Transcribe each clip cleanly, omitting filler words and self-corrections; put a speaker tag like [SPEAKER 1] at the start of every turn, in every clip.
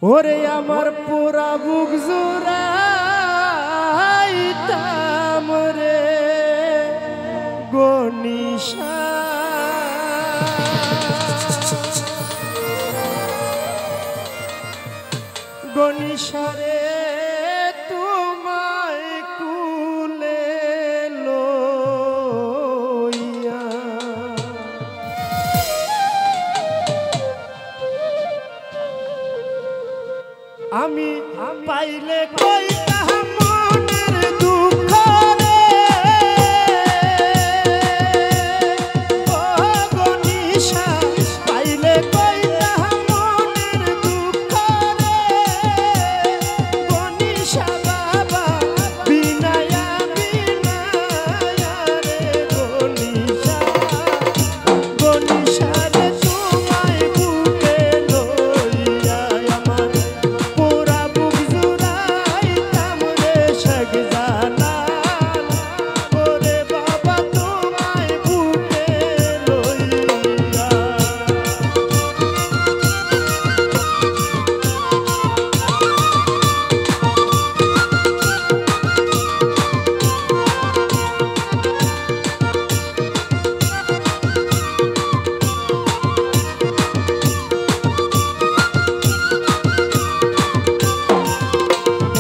[SPEAKER 1] ওরে আমার পুরা বুক জুড়াইতাম রে গনিশা গনিশা রে তোমায় কুলে লইয়া আমি পাইলে কইতা মনের দুঃখ রে ও গনিশা পাইলে কইতা মনের দুঃখ রে গনিশা বাবা বিনায়া বিনায়া রে গনিশা গনিশা রে তোমায় বুকে লইয়া আমার পুরা বুক জুড়াইতাম রে শেখজালাল ওরে বাবা তোমায় বুকে লইয়া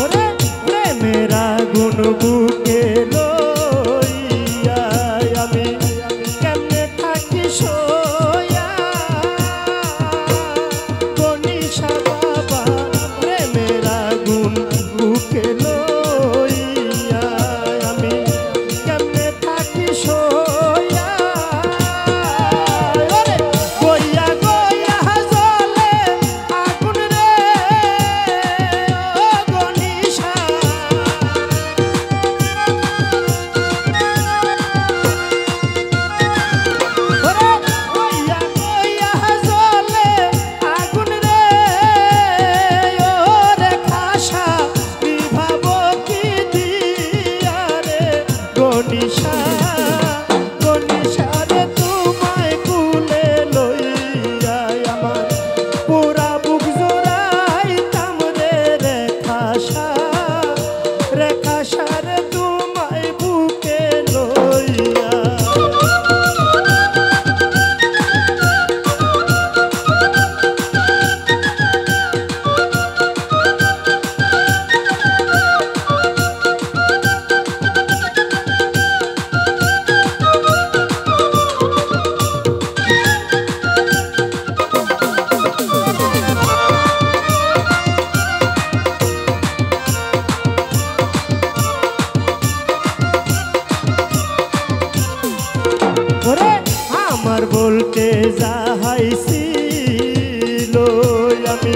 [SPEAKER 1] ওরে প্রেমের আগুন বুকে লইয়া আমি কেমনে থাকি সইয়া গনিশা বাবা প্রেমের আগুন বুকে লইয়া আমি কেমনে থাকি সইয়া ওরে গইয়া গইয়া জ্বলে আগুন রে ও গনিশা ওরে গইয়া গইয়া জ্বলে আগুন রে ওরে খাসা বিভাব কি দিয়া রে গনিশা গনিশা রে তোমায় কুলে লইয়া আমার পুরা বুক জোড়াইতাম রে খাসা রে তোমায় বুকে লইয়া ওরে আমার বলতে যাহাইছিল আমি